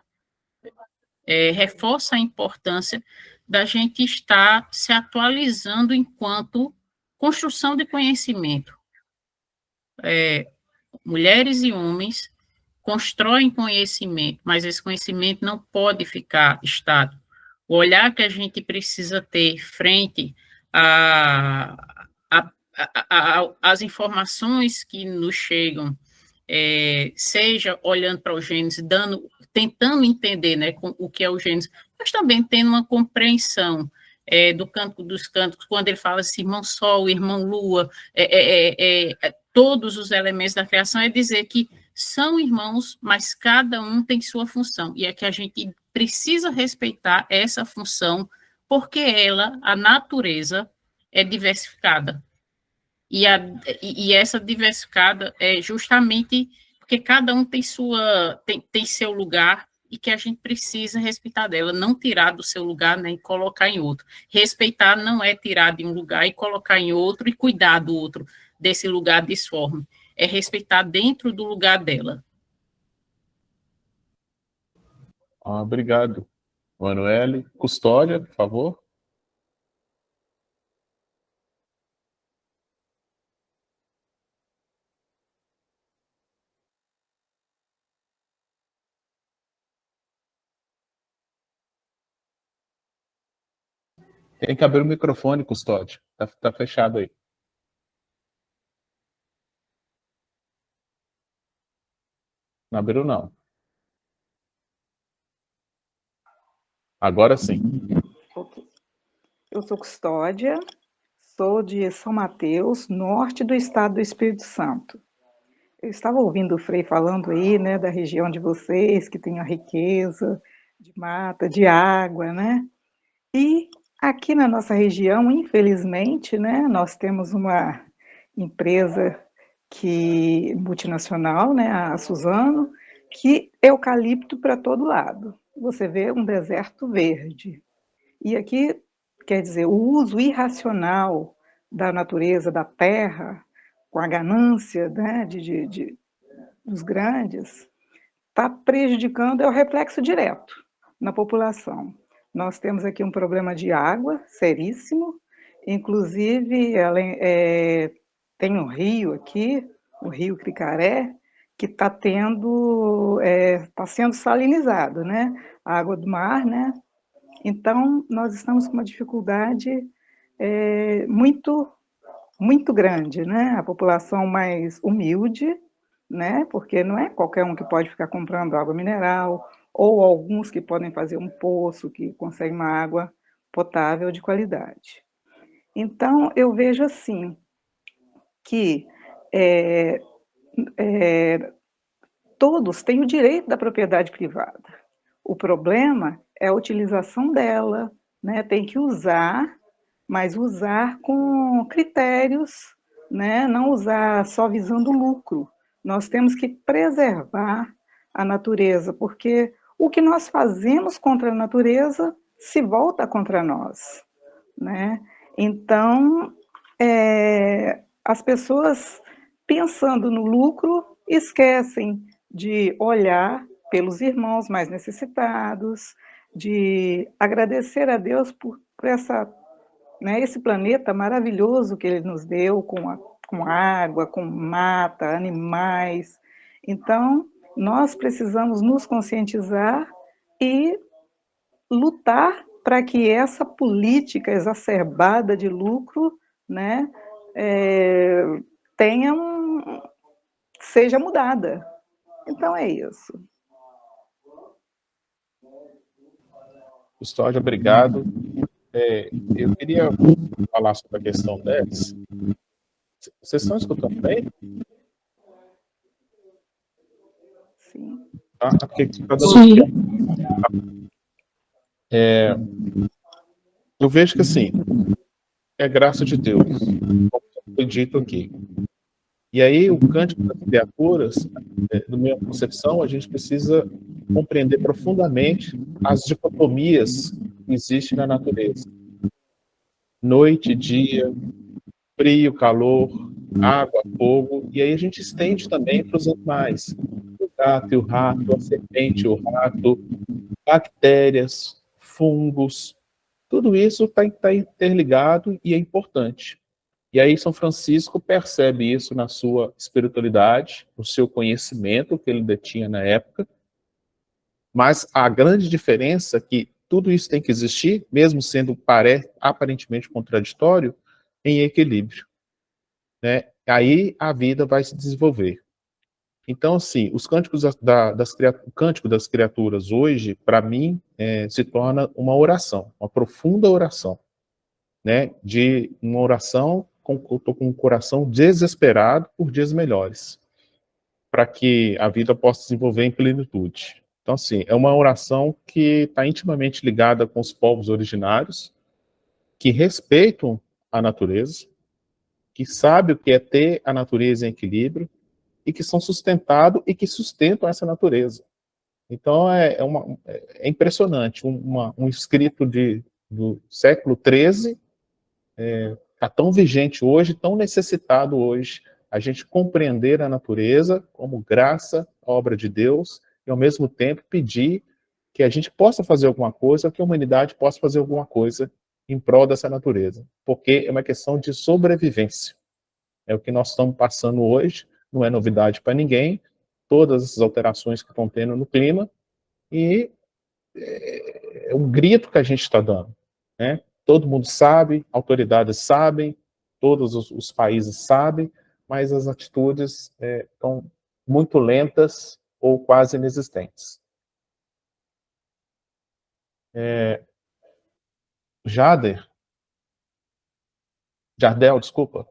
reforça a importância da gente estar se atualizando enquanto construção de conhecimento. Mulheres e homens constroem conhecimento, mas esse conhecimento não pode ficar estático. O olhar que a gente precisa ter frente às informações que nos chegam, seja olhando para o Gênesis, tentando entender, né, o que é o Gênesis, mas também tendo uma compreensão do Cântico dos Cânticos, quando ele fala assim, irmão Sol, irmão Lua, todos os elementos da criação, é dizer que são irmãos, mas cada um tem sua função, e é que a gente precisa respeitar essa função, porque ela, a natureza, é diversificada. E essa diversificada é justamente porque cada um tem seu lugar, e que a gente precisa respeitar dela, não tirar do seu lugar nem colocar em outro. Respeitar não é tirar de um lugar e colocar em outro e cuidar do outro, desse lugar disforme. É respeitar dentro do lugar dela. Obrigado. Manoel, Custódia, por favor. Tem que abrir o microfone, Custódio. Tá fechado aí. Não abriu, não. Agora sim. Ok. Eu sou Custódia, sou de São Mateus, norte do estado do Espírito Santo. Eu estava ouvindo o Frei falando aí, né, da região de vocês, que tem a riqueza de mata, de água, né? E aqui na nossa região, infelizmente, né, nós temos uma empresa multinacional, né, a Suzano, que é eucalipto para todo lado. Você vê um deserto verde. E aqui, quer dizer, o uso irracional da natureza, da terra, com a ganância, né, dos grandes, está prejudicando, é o reflexo direto na população. Nós temos aqui um problema de água seríssimo, inclusive tem um rio aqui, o Rio Cricaré, que está sendo salinizado, né? A água do mar, né? Então, nós estamos com uma dificuldade muito, muito grande, né? A população mais humilde, né? Porque não é qualquer um que pode ficar comprando água mineral, ou alguns que podem fazer um poço, que conseguem uma água potável de qualidade. Então, eu vejo assim, que todos têm o direito da propriedade privada. O problema é a utilização dela, né? Tem que usar, mas usar com critérios, né? Não usar só visando lucro. Nós temos que preservar a natureza, porque o que nós fazemos contra a natureza se volta contra nós, né? Então, as pessoas, pensando no lucro, esquecem de olhar pelos irmãos mais necessitados, de agradecer a Deus por esse planeta maravilhoso que Ele nos deu, com água, com mata, animais. Então, nós precisamos nos conscientizar e lutar para que essa política exacerbada de lucro, né, seja mudada. Então é isso. Custódia, obrigado. Eu queria falar sobre a questão 10. Vocês estão escutando bem? Sim. Porque tá dando... eu vejo que, assim, é graça de Deus, como foi dito aqui. E aí, o Cântico das Criaturas, na minha concepção, a gente precisa compreender profundamente as dicotomias que existem na natureza. Noite, dia, frio, calor, água, fogo, e aí a gente estende também para os animais. O gato e o rato, a serpente e o rato, bactérias, fungos, tudo isso está interligado e é importante. E aí São Francisco percebe isso na sua espiritualidade, no seu conhecimento que ele detinha na época, mas a grande diferença é que tudo isso tem que existir, mesmo sendo aparentemente contraditório, em equilíbrio, né? Aí a vida vai se desenvolver. Então, assim, os cânticos o Cântico das Criaturas hoje, para mim, se torna uma oração, uma profunda oração, né? De uma oração estou com o coração desesperado por dias melhores, para que a vida possa se desenvolver em plenitude. Então, assim, é uma oração que está intimamente ligada com os povos originários, que respeitam a natureza, que sabem o que é ter a natureza em equilíbrio, e que são sustentados e que sustentam essa natureza. Então, é impressionante. Um escrito do século XIII está tão vigente hoje, tão necessitado hoje, a gente compreender a natureza como graça, obra de Deus, e ao mesmo tempo pedir que a gente possa fazer alguma coisa, que a humanidade possa fazer alguma coisa em prol dessa natureza, porque é uma questão de sobrevivência. É o que nós estamos passando hoje, não é novidade para ninguém, todas essas alterações que estão tendo no clima, e é um grito que a gente está dando, né? Todo mundo sabe, autoridades sabem, todos os países sabem, mas as atitudes estão muito lentas ou quase inexistentes. Jardel, desculpa.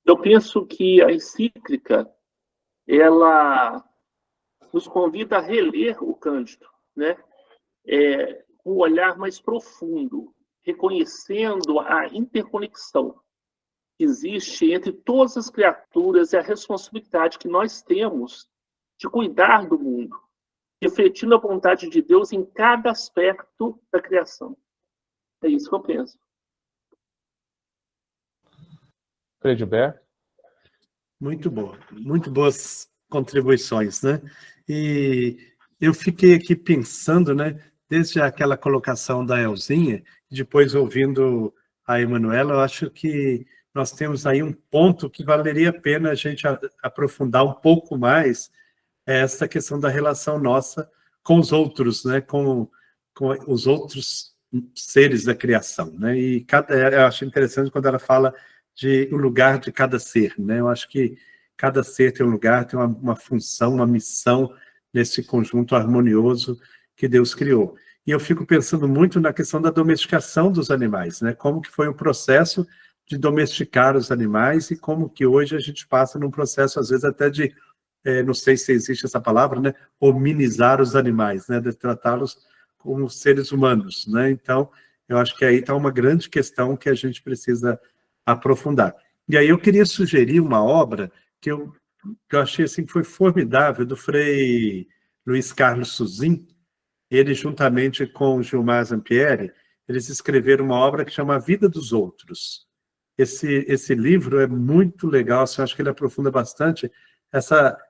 Eu penso que a encíclica, ela nos convida a reler o Cândido, né? Com um olhar mais profundo, reconhecendo a interconexão que existe entre todas as criaturas e a responsabilidade que nós temos de cuidar do mundo, refletindo a vontade de Deus em cada aspecto da criação. É isso que eu penso. Fredilberto? Muito bom, muito boas contribuições, né? E eu fiquei aqui pensando, né, desde aquela colocação da Elzinha, depois ouvindo a Emanuela, eu acho que nós temos aí um ponto que valeria a pena a gente aprofundar um pouco mais, essa questão da relação nossa com os outros, né, com os outros seres da criação, né? E eu acho interessante quando ela fala de o lugar de cada ser, né? Eu acho que cada ser tem um lugar, tem uma função, uma missão nesse conjunto harmonioso que Deus criou. E eu fico pensando muito na questão da domesticação dos animais, né? Como que foi o processo de domesticar os animais e como que hoje a gente passa num processo, às vezes, até de, não sei se existe essa palavra, né? Hominizar os animais, né? De tratá-los como seres humanos, né? Então, eu acho que aí está uma grande questão que a gente precisa aprofundar. E aí eu queria sugerir uma obra que eu achei assim, que foi formidável, do Frei Luiz Carlos Suzin. Ele, juntamente com o Gilmar Zampieri, eles escreveram uma obra que chama A Vida dos Outros. Esse livro é muito legal, assim, eu acho que ele aprofunda bastante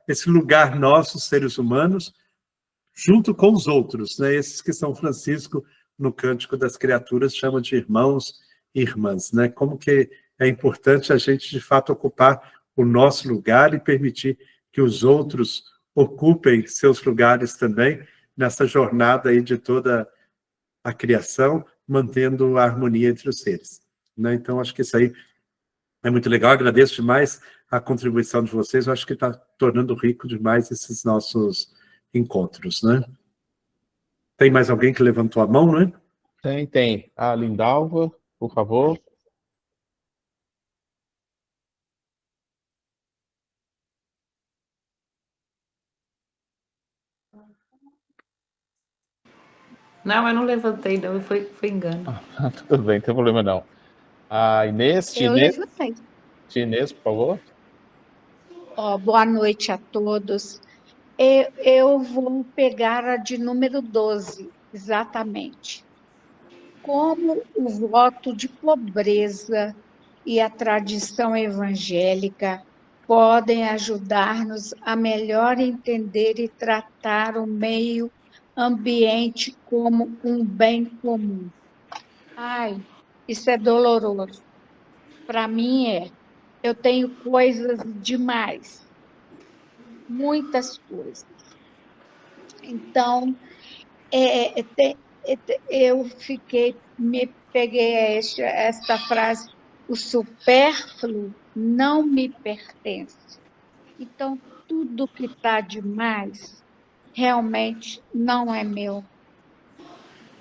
esse lugar nosso, seres humanos, junto com os outros, né? Esses que São Francisco, no Cântico das Criaturas, chama de irmãos e irmãs, né? Como que é importante a gente, de fato, ocupar o nosso lugar e permitir que os outros ocupem seus lugares também nessa jornada aí de toda a criação, mantendo a harmonia entre os seres, né? Então, acho que isso aí é muito legal. Agradeço demais a contribuição de vocês. Eu acho que está tornando rico demais esses nossos encontros, né? Tem mais alguém que levantou a mão, né? Tem. A Lindalva, por favor. Não, eu não levantei, não. Foi engano. Tudo bem, não tem problema não. A Inês, Eu levantei. Inês, por favor. Boa noite a todos. Eu vou pegar a de número 12, exatamente. Como o voto de pobreza e a tradição evangélica podem ajudar-nos a melhor entender e tratar o meio ambiente como um bem comum. Ai, isso é doloroso. Para mim eu tenho coisas demais, muitas coisas. Então, eu peguei esta frase: o supérfluo não me pertence. Então, tudo que está demais realmente não é meu.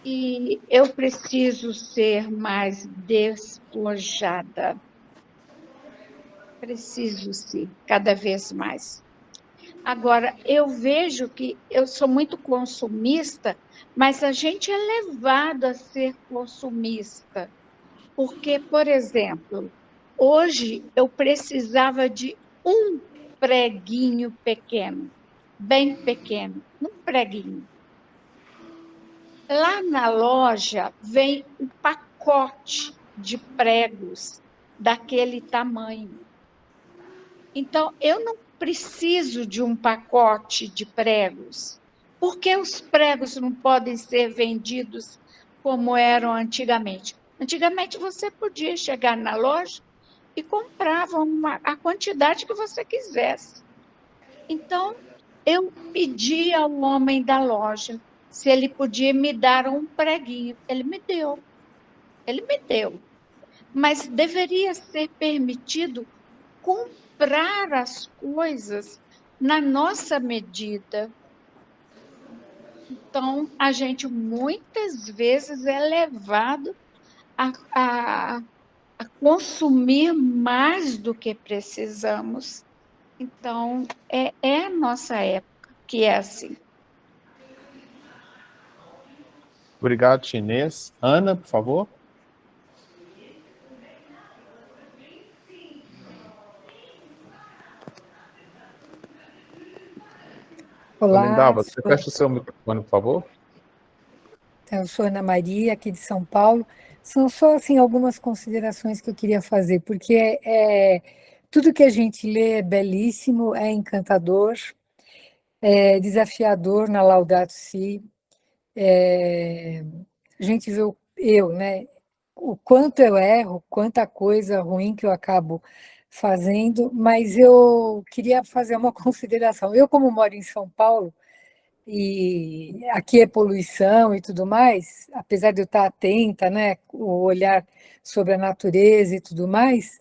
e eu preciso ser mais despojada. Preciso ser, cada vez mais. Agora, eu vejo que eu sou muito consumista, mas a gente é levado a ser consumista. Porque, por exemplo, hoje eu precisava de um preguinho pequeno, bem pequeno, um preguinho. Lá na loja vem um pacote de pregos daquele tamanho. Então, eu não preciso de um pacote de pregos. Por que os pregos não podem ser vendidos como eram antigamente? Antigamente, você podia chegar na loja e comprava a quantidade que você quisesse. Então, eu pedi ao homem da loja se ele podia me dar um preguinho. Ele me deu. Ele me deu. Mas deveria ser permitido comprar as coisas na nossa medida. Então, a gente muitas vezes é levado a consumir mais do que precisamos. Então, é a nossa época que é assim. Obrigado, Inês. Ana, por favor. Olá, Lindalva, você fecha o seu microfone, por favor. eu sou Ana Maria, aqui de São Paulo. São só assim, algumas considerações que eu queria fazer, porque tudo que a gente lê é belíssimo, é encantador, é desafiador na Laudato Si. A gente vê né, o quanto eu erro, quanta coisa ruim que eu acabo fazendo, mas eu queria fazer uma consideração. Eu, como moro em São Paulo, e aqui é poluição e tudo mais, apesar de eu estar atenta, né, o olhar sobre a natureza e tudo mais,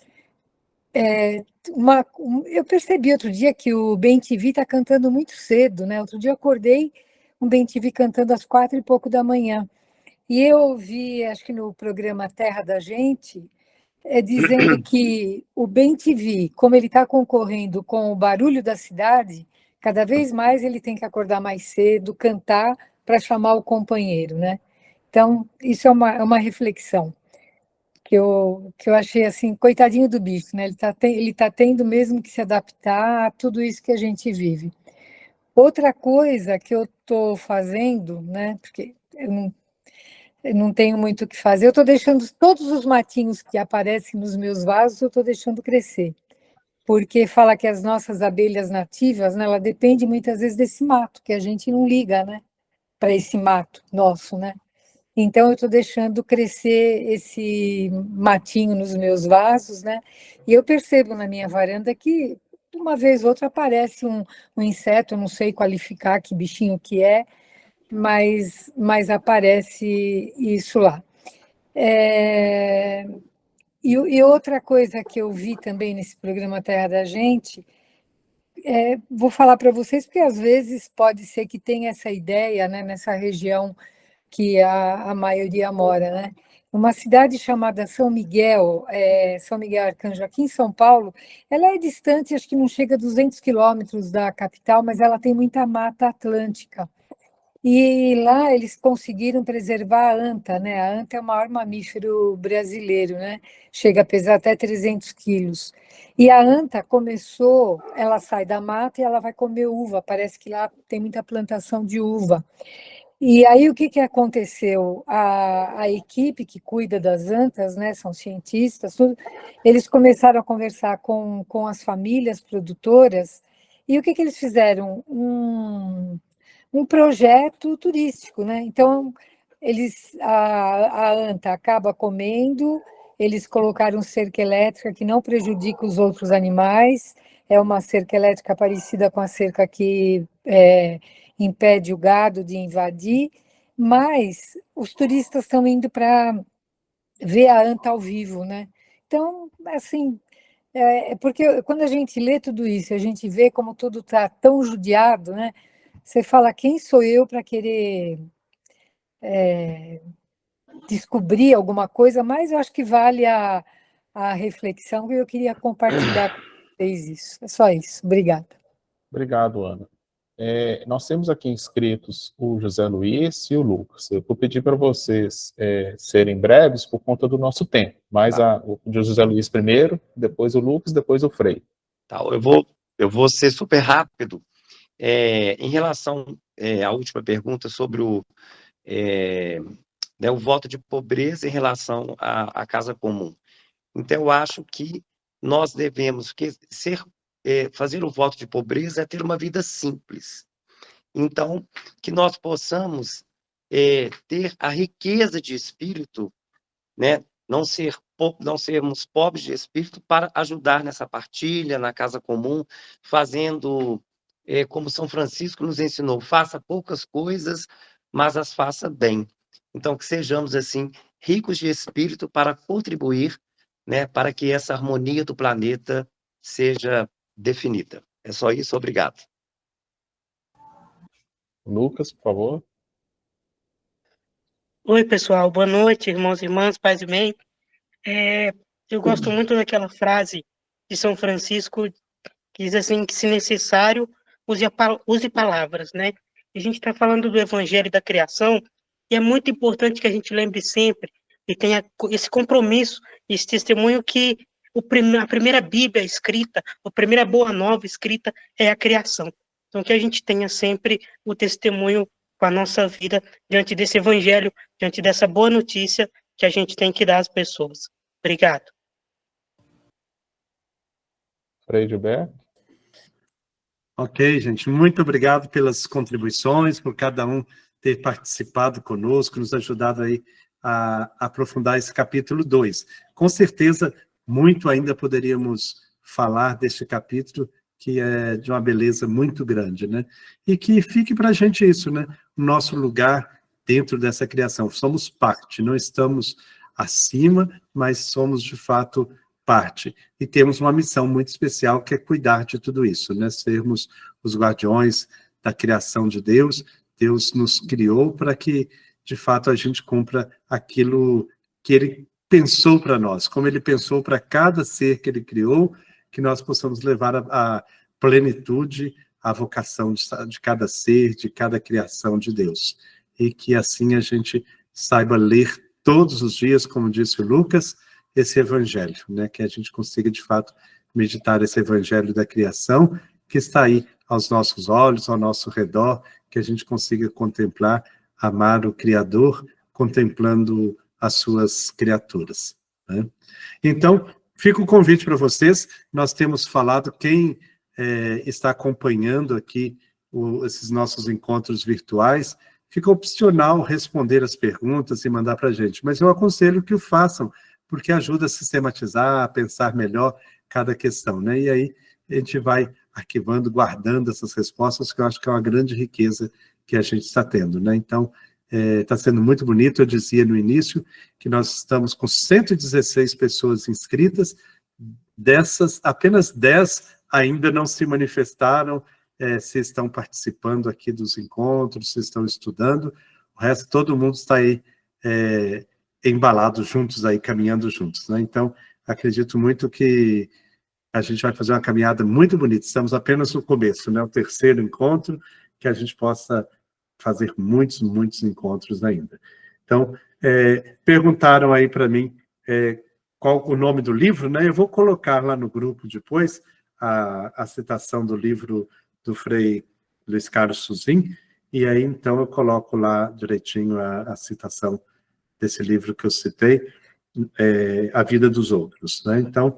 eu percebi outro dia que o Bem-TV está cantando muito cedo, né? Outro dia eu acordei um Bem-TV cantando às 4 e pouco da manhã. E eu ouvi, acho que no programa Terra da Gente, dizendo que o Bem-TV, como ele está concorrendo com o barulho da cidade, cada vez mais ele tem que acordar mais cedo, cantar para chamar o companheiro, né? Então, isso é uma reflexão que eu achei assim, coitadinho do bicho, né? Ele tá tendo mesmo que se adaptar a tudo isso que a gente vive. Outra coisa que eu estou fazendo, né? Porque eu não tenho muito o que fazer, eu estou deixando todos os matinhos que aparecem nos meus vasos, eu estou deixando crescer. Porque fala que as nossas abelhas nativas, né, ela depende muitas vezes desse mato, que a gente não liga, né, para esse mato nosso, né? Então eu estou deixando crescer esse matinho nos meus vasos, né? E eu percebo na minha varanda que uma vez ou outra aparece um inseto, eu não sei qualificar que bichinho que é, mas aparece isso lá. E outra coisa que eu vi também nesse programa Terra da Gente, vou falar para vocês, porque às vezes pode ser que tenha essa ideia, né, nessa região que a maioria mora, né? Uma cidade chamada São Miguel, São Miguel Arcanjo, aqui em São Paulo, ela é distante, acho que não chega a 200 quilômetros da capital, mas ela tem muita mata atlântica. E lá eles conseguiram preservar a anta, né? A anta é o maior mamífero brasileiro, né? Chega a pesar até 300 quilos. E a anta ela sai da mata e ela vai comer uva, parece que lá tem muita plantação de uva. E aí o que aconteceu? A equipe que cuida das antas, né, são cientistas, tudo, eles começaram a conversar com as famílias produtoras, e o que eles fizeram? Um projeto turístico, né? Então, a anta acaba comendo, eles colocaram cerca elétrica que não prejudica os outros animais, é uma cerca elétrica parecida com a cerca que impede o gado de invadir, mas os turistas estão indo para ver a anta ao vivo, né? Então, assim, porque quando a gente lê tudo isso, a gente vê como tudo está tão judiado, né? Você fala, quem sou eu para querer descobrir alguma coisa, mas eu acho que vale a reflexão e eu queria compartilhar com vocês isso. É só isso. Obrigada. Obrigado, Ana. Nós temos aqui inscritos o José Luiz e o Lucas. Eu vou pedir para vocês serem breves por conta do nosso tempo, mas o José Luiz primeiro, depois o Lucas, depois o Frei. Tá, eu vou ser super rápido. Em relação à última pergunta sobre o voto de pobreza em relação à casa comum. Então, eu acho que nós devemos fazer o voto de pobreza é ter uma vida simples. Então, que nós possamos ter a riqueza de espírito, né? Não sermos pobres de espírito para ajudar nessa partilha, na casa comum, fazendo como São Francisco nos ensinou, faça poucas coisas, mas as faça bem. Então, que sejamos, assim, ricos de espírito para contribuir, né, para que essa harmonia do planeta seja definida. É só isso, obrigado. Lucas, por favor. Oi, pessoal, boa noite, irmãos e irmãs, paz e bem. Eu gosto muito daquela frase de São Francisco, que diz assim, que se necessário, use palavras, né? A gente está falando do Evangelho da Criação, e é muito importante que a gente lembre sempre e tenha esse compromisso, esse testemunho que a primeira Bíblia escrita, a primeira Boa Nova escrita é a criação. Então, que a gente tenha sempre o testemunho com a nossa vida diante desse Evangelho, diante dessa boa notícia que a gente tem que dar às pessoas. Obrigado. Frei Gilberto. Ok, gente, muito obrigado pelas contribuições, por cada um ter participado conosco, nos ajudado aí a aprofundar esse capítulo 2. Com certeza, muito ainda poderíamos falar deste capítulo, que é de uma beleza muito grande, né? E que fique para a gente isso, né? O nosso lugar dentro dessa criação. Somos parte, não estamos acima, mas somos, de fato, parte. E temos uma missão muito especial, que é cuidar de tudo isso, né? Sermos os guardiões da criação de Deus. Deus nos criou para que, de fato, a gente cumpra aquilo que Ele pensou para nós, como Ele pensou para cada ser que Ele criou, que nós possamos levar a plenitude, a vocação de cada ser, de cada criação de Deus. E que assim a gente saiba ler todos os dias, como disse o Lucas, esse evangelho, né? Que a gente consiga, de fato, meditar esse evangelho da criação, que está aí aos nossos olhos, ao nosso redor, que a gente consiga contemplar, amar o Criador, contemplando as suas criaturas, né? Então, fica o convite para vocês. Nós temos falado, quem está acompanhando aqui esses nossos encontros virtuais, fica opcional responder as perguntas e mandar para a gente, mas eu aconselho que o façam, porque ajuda a sistematizar, a pensar melhor cada questão, né? E aí a gente vai arquivando, guardando essas respostas, que eu acho que é uma grande riqueza que a gente está tendo, né? Então, está sendo muito bonito. Eu dizia no início que nós estamos com 116 pessoas inscritas, dessas, apenas 10 ainda não se manifestaram, se estão participando aqui dos encontros, se estão estudando, o resto, todo mundo está aí embalado juntos, aí, caminhando juntos, né? Então, acredito muito que a gente vai fazer uma caminhada muito bonita. Estamos apenas no começo, né? O terceiro encontro, que a gente possa fazer muitos, muitos encontros ainda. Então, perguntaram aí para mim qual o nome do livro, né? Eu vou colocar lá no grupo depois a citação do livro do Frei Luiz Carlos Suzin, e aí então eu coloco lá direitinho a citação desse livro que eu citei, A Vida dos Outros, né? Então,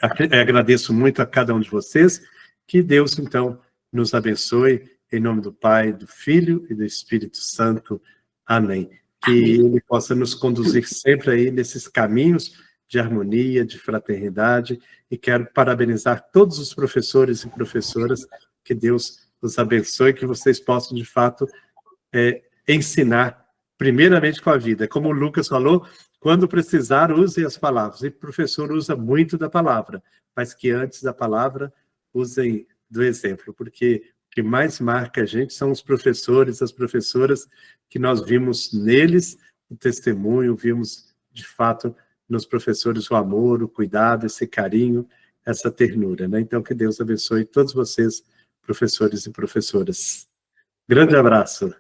agradeço muito a cada um de vocês, que Deus então nos abençoe, em nome do Pai, do Filho e do Espírito Santo. Amém. Que Ele possa nos conduzir sempre aí nesses caminhos de harmonia, de fraternidade, e quero parabenizar todos os professores e professoras, que Deus os abençoe, que vocês possam, de fato, ensinar, primeiramente com a vida. Como o Lucas falou, quando precisar, usem as palavras, e o professor usa muito da palavra, mas que antes da palavra, usem do exemplo, porque que mais marca a gente são os professores, as professoras, que nós vimos neles o testemunho, vimos, de fato, nos professores o amor, o cuidado, esse carinho, essa ternura, né? Então, que Deus abençoe todos vocês, professores e professoras. Grande abraço.